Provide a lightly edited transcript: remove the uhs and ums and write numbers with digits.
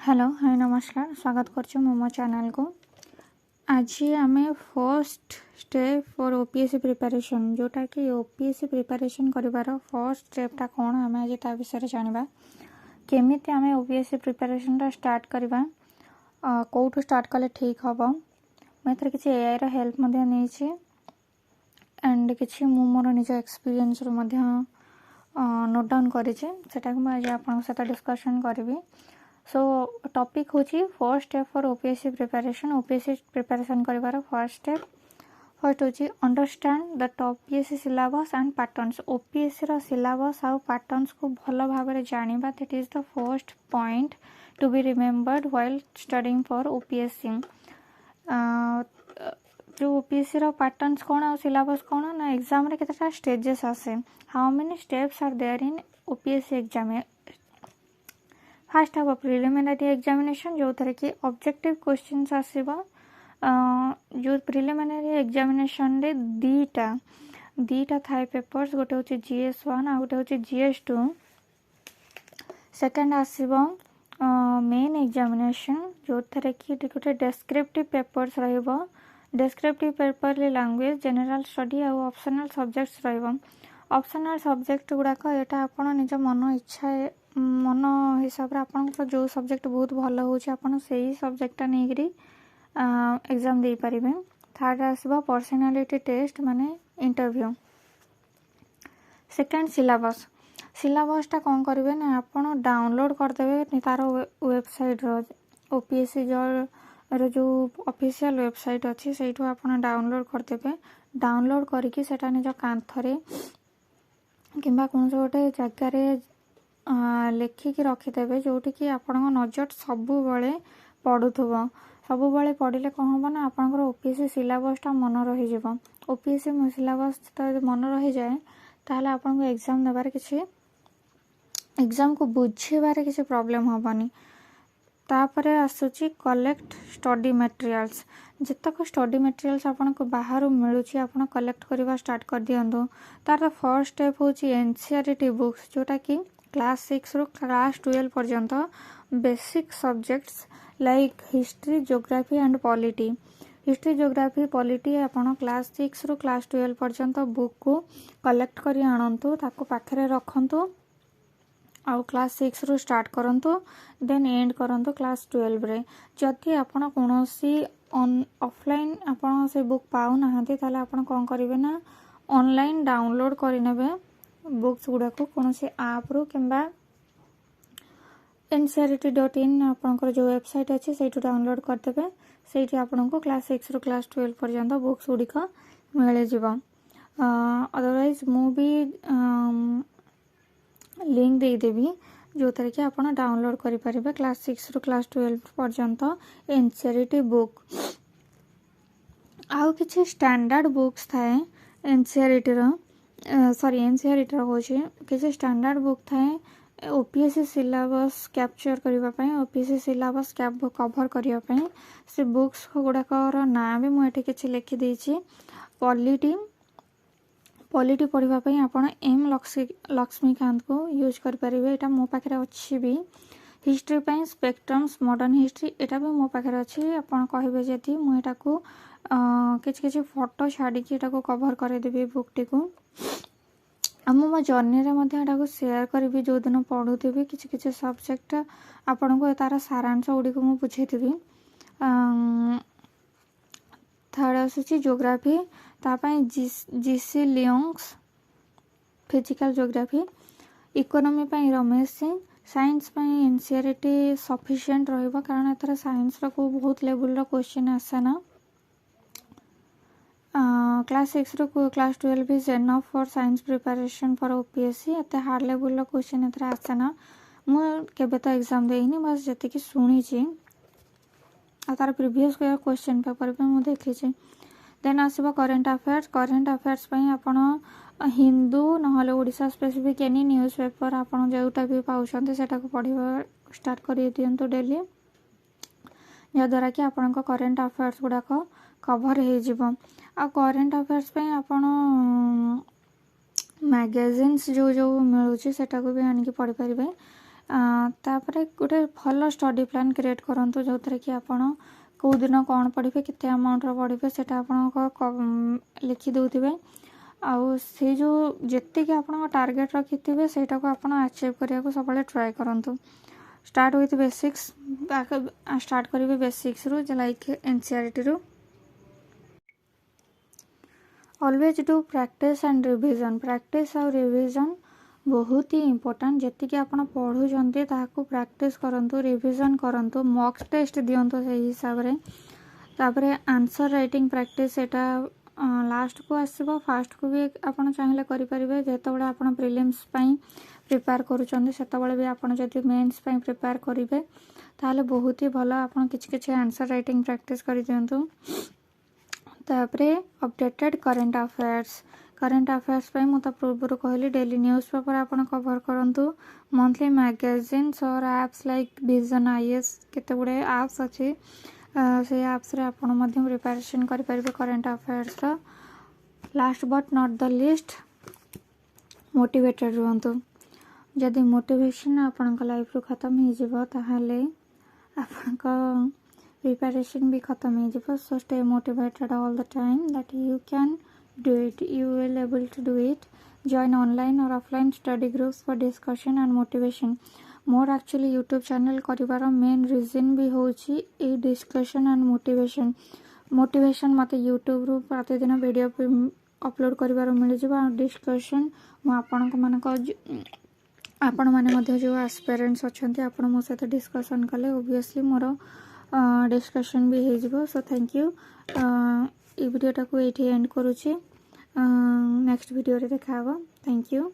Hello hi नमस्कार स्वागत करछु मो चैनल को। आज आम first step for OPSC preparation जोटा कि ओपीएससी प्रिपरेशन करिवार फर्स्ट स्टेपटा कौन आम आज ता विषय जानिबा केमिति आम ओपीएससी प्रिपरेशन टा स्टार्ट करवा कौटू स्टार्ट कले ठीक हम मुझे किसी एआई रा हेल्प मध्य नहीं एंड किसी मु मोर निज एक्सपीरियंस नोट डाउन करी सेटा को आज आपन सहित डिस्कशन करी। सो टॉपिक होची first step for OPSC preparation. OPSC preparation करिवार फर्स्ट स्टेप फर्स्ट होची understand the OPSC syllabus and patterns. OPSC रा सिलेबस आउ पैटर्न्स को भल भाव जानिबा that is the first point to be remembered while studying for OPSC. जो OPSC रा पैटर्न्स कौन आ सिलेबस कौन ना एग्जाम रे केतटा स्टेजेस आसे how many steps are there in OPSC exam. First हम प्रिलिमिनरी एग्जामिनेशन जो थरे कि ऑब्जेक्टिव क्वेश्चंस आसीबा जो प्रिलिमिनरी एग्जामिनेशन रे दीटा थाई पेपर्स गोटे होची जीएस 1 आ गोटे होची जीएस 2। सेकंड आसीबा मेन एग्जामिनेशन जो थरे कि गोटे डिस्क्रिप्टिव पेपर्स रहइबो। डिस्क्रिप्टिव पेपर रे लैंग्वेज जनरल स्टडी आ ऑप्शनल सब्जेक्ट्स रहइबो। ऑप्शनल सब्जेक्ट गुडा को एटा आपण निज मन इच्छा मन हिसाब से आपन जो सब्जेक्ट बहुत भल होची आपन सेही सब्जेक्ट नहीं करी एग्जाम दे परिबे। थर्ड आसीबा पर्सनालिटी टेस्ट माने इंटरव्यू। सेकंड सिलेबस टा कौन करेंगे ना आपन डाउनलोड कर देबे तार वेबसाइट रो ओपीएससी जो ऑफिशियल वेबसाइट अच्छी से आपन डाउनलोड कर देबे। डाउनलोड करके सेटा निज कांथरे किंबा कौन से गोटे जगह लेखिकी रखिदेवे जोटि कि आपण नजर सबुबले पड़ुथबो। सबुबले पढ़ले कौन हम ना आपनकर ओपीएससी सिलेबसटा मन रही जिवो। ओपीएससी सिलेबस तो मन रही जाए ताहले आपन को एग्जाम देबार किछि एग्जाम को बुझेबार किछि प्रॉब्लम हबनी। तापरे आसुची कलेक्ट स्टडी मटेरियल्स। जितक स्टडी मटेरियल्स आपन को बाहर मिलुची आपन कलेक्ट करबा स्टार्ट कर दियंतु। तार फर्स्ट स्टेप होची एनसीईआरटी बुक्स जोटा कि क्लास 6 रो क्लास 12 पर्यंत basic subjects like history geography and polity. History geography polity आपन क्लास 6 रो क्लास 12 पर्यंत बुक को कलेक्ट करी आनंतु ताको पाखरे रखंतु आउ क्लास 6 रो स्टार्ट करंतु देन एंड करंतु क्लास 12 रे। जदि आपन कोनोसी ऑफलाइन आपन से बुक पाउ नाहंती ताले आपन कोन करिवे ना ऑनलाइन डाउनलोड करि नेबे बुक्स गुडा को कौन से आप रो किंबा ncrt.in आपनकर जो वेबसाइट अच्छी से डाउनलोड कर देबे। सेठी आपन को क्लास 6 रो क्लास 12 पर्यंत बुक्स गुडिका मिले जिवो। अदरवाइज मु भी लिंक दे देबी जो तरीके आपन डाउनलोड करि परिबे क्लास 6 रो क्लास 12 पर्यंत एनसीईआरटी बुक। आउ किछि स्टैंडर्ड बुक्स थाए एनसीईआरटी रो एनसीईआरटी रो होचे किछि स्टैंडर्ड बुक थाए ओपीएससी सिलेबस कैप्चर करबा पई ओपीएससी सिलेबस कवर करबा पई से बुक्स गुडाकर ना भी मु एठी किछि लिखि देछि। पॉलिटी पढ़िबा पई आपण एम लक्ष्मीकांत को यूज कर परिबे एटा मो पाखरे अछि भी। हिस्ट्री पई स्पेक्ट्रम्स मॉडर्न हिस्ट्री एटा भी मो पाखरे अछि आपण कहिबे जति मु एटा को किछि फोटो छाडी कि एटा को कवर करे देबे बुकटी को। मो जर्नी रे मध्ये एटा को शेयर करबी जो दिन पढुथिबी किछि सब्जेक्ट आपण को तार सारांश गुडी को मु बुझेथिबी। थर्ड आसी ज्योग्राफी ता पई जीसी लियोंग्स फिजिकल ज्योग्राफी। इकोनॉमी पई रमेश सिंह। साइंस पई एनसीईआरटी सफिशिएंट रहइबो कारण एथरा साइंस रो को बहुत लेवल रो क्वेश्चन आसे ना। क्लास 6 रो class 12 is enough for science preparation for OPSC एते हार्ड लेवल रो क्वेश्चन एथरा आसे ना। मु केबे तो एग्जाम देइनी बस जति कि सुनी छी आ तार प्रीवियस क्वेश्चन पेपर पे मु देखि छी। देन आसीबो करंट अफेयर्स पई आपण हिंदू नहले Odisha specific any news paper आपण जेउटा भी पाउछन्ते सेटा को पढिबा स्टार्ट करि दियंतु डेली या द्वारा कि आपण को करंट अफेयर्स गुडा को कवर हे जिवो। आ करंट अफेयर्स पे आपण मैगजीन्स जो मिलूची सेटा को भी आनिक पढ़ी पारिबे। तापर गोटे भल स्टडी प्लान क्रिएट करूँ जो थी कि आपण कौ दिन कौन पढ़े केते अमाउंट पढ़े से लिखि दौथे आउ से जो जेति कि आपण टार्गेट रखिथे सेटा को आपण अचीव करने को सब ट्राए करूँ स्टार्ट विथ बेसिक्स स्टार्ट करेंगे बेसिक्स रू लाइक एनसीईआरटी रू always do practice and revision practice और रिविजन बहुत ही इम्पोर्टेंट जेति कि आपण पढ़ुचंती ताकू प्रैक्टिस करंतु रिविजन करंतु मॉक टेस्ट दियंतु से हिसाब रे तापरे आंसर राइटिंग प्रैक्टिस एटा लास्ट को आसबो फास्ट को भी आपण चाहिले करि परिबे जेतबळे आपण प्रीलिम्स पई प्रिपेयर करूचंती सेतबळे भी आपण जदि मेंस पई प्रिपेयर करिवे ताले बहुत ही भलो आपण किछि आंसर राइटिंग प्रैक्टिस करि दियंतु तापरे अपडेटेड करंट अफेयर्स पे मुझे पूर्व कहली डेली न्यूज़ पेपर आपण कवर करंतु मंथली मैगजीन्स और एप्स लाइक विजन आईएएस केते गुडे एप्स अच्छी से एप्स रे आपण मध्यम प्रिपरेशन करि परिबे करंट अफेयर्स रो last but not the least motivated रहंतु जदि मोटिवेशन आपण लाइफ रो खत्म हो जिवो ताहाले आपण प्रिपरेशन भी खत्म हो जिवो so stay motivated all the time that you can do it, you will able to do it. Join online or offline study groups for discussion and motivation. मोर एक्चुअली यूट्यूब चैनल करिवार main reason भी होची ए discussion and motivation मते YouTube रू प्रतिदिन video upload करिवार मिल जिवो discussion मो आपण माने मध्ये जो एस्पिरेंट्स अछंती आपण मो सहित डिस्कशन कले ऑब्वियसली मोर डिस्कशन भी हो जिवो सो थैंक यू ये वीडियोटा को ये एंड करुच्ची नेक्स्ट वीडियो रे देखा थैंक यू।